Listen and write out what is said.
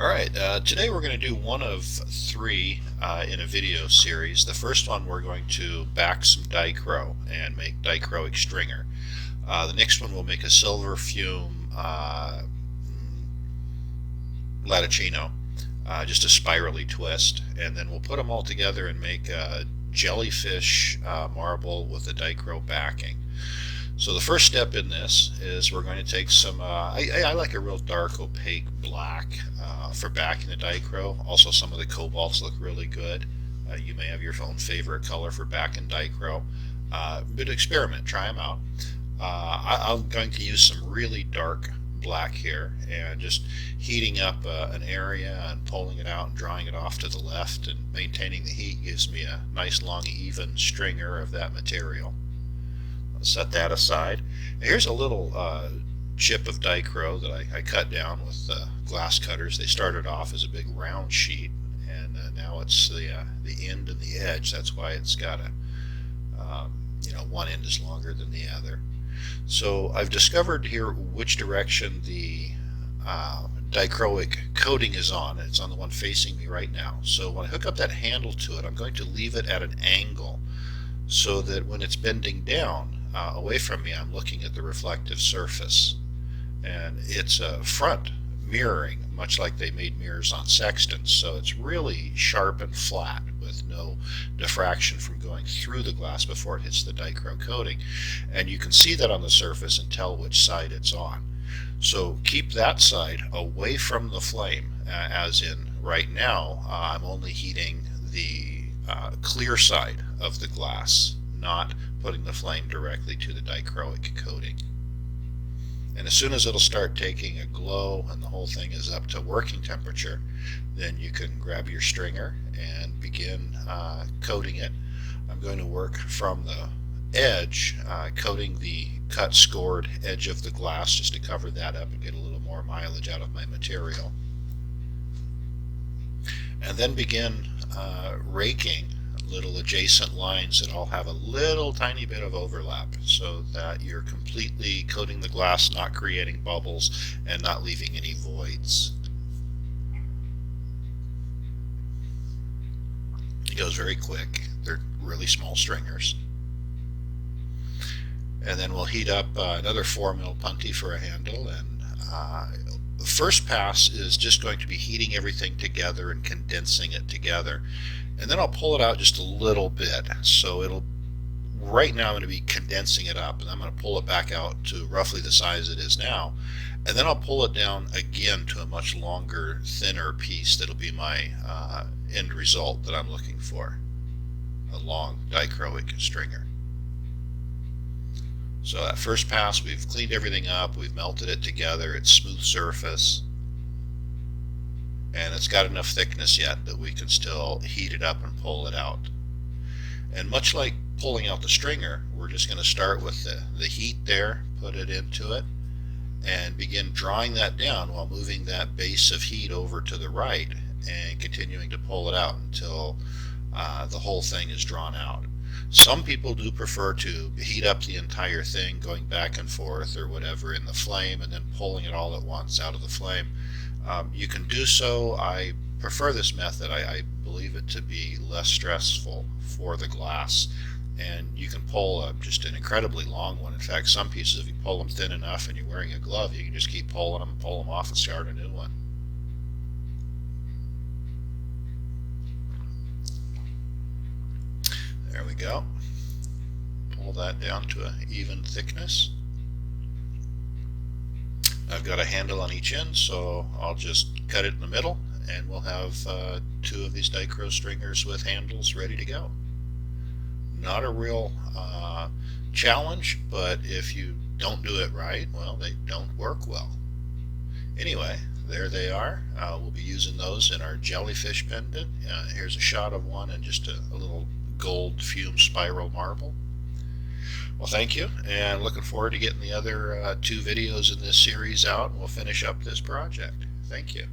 Alright, today we're going to do one of three in a video series. The first one we're going to back some dichro and make dichroic stringer. The next one we'll make a silver fume latticino, just a spirally twist, and then we'll put them all together and make a jellyfish marble with a dichro backing. So the first step in this is we're going to take some, I like a real dark opaque black for backing the dichro. Also some of the cobalts look really good. You may have your own favorite color for backing dichro. But experiment, try them out. I'm going to use some really dark black here and just heating up an area and pulling it out and drawing it off to the left, and maintaining the heat gives me a nice long even stringer of that material. Set that aside. Here's a little chip of dichro that I cut down with glass cutters. They started off as a big round sheet, and now it's the end and the edge. That's why it's got a one end is longer than the other. So I've discovered here which direction the dichroic coating is on. It's on the one facing me right now. So when I hook up that handle to it, I'm going to leave it at an angle so that when it's bending down away from me, I'm looking at the reflective surface. And it's a front mirroring, much like they made mirrors on sextants, so it's really sharp and flat with no diffraction from going through the glass before it hits the dichro coating. And you can see that on the surface and tell which side it's on. So keep that side away from the flame, as in right now I'm only heating the clear side of the glass, not putting the flame directly to the dichroic coating. And as soon as it'll start taking a glow and the whole thing is up to working temperature, then you can grab your stringer and begin coating it. I'm going to work from the edge, coating the cut scored edge of the glass just to cover that up and get a little more mileage out of my material. And then begin raking little adjacent lines that all have a little tiny bit of overlap, so that you're completely coating the glass, not creating bubbles and not leaving any voids. It goes very quick. They're really small stringers. And then we'll heat up another 4mm punty for a handle, and the first pass is just going to be heating everything together and condensing it together. And then I'll pull it out just a little bit. So right now I'm going to be condensing it up, and I'm going to pull it back out to roughly the size it is now. And then I'll pull it down again to a much longer, thinner piece that'll be my end result that I'm looking for. A long dichroic stringer. So that first pass, we've cleaned everything up, we've melted it together, it's smooth surface, and it's got enough thickness yet that we can still heat it up and pull it out. And much like pulling out the stringer, we're just going to start with the heat there, put it into it, and begin drawing that down while moving that base of heat over to the right and continuing to pull it out until the whole thing is drawn out. Some people do prefer to heat up the entire thing, going back and forth or whatever in the flame, and then pulling it all at once out of the flame. You can do so. I prefer this method. I believe it to be less stressful for the glass, and you can pull just an incredibly long one. In fact, some pieces, if you pull them thin enough and you're wearing a glove, you can just keep pulling them, pull them off, and start a new one. There we go. Pull that down to an even thickness. I've got a handle on each end, so I'll just cut it in the middle, and we'll have two of these dichro stringers with handles ready to go. Not a real challenge, but if you don't do it right, well, they don't work well. Anyway, there they are. We'll be using those in our jellyfish pendant. Here's a shot of one and just a little gold fumed spiral marble. Well, thank you, and looking forward to getting the other two videos in this series out, and we'll finish up this project. Thank you.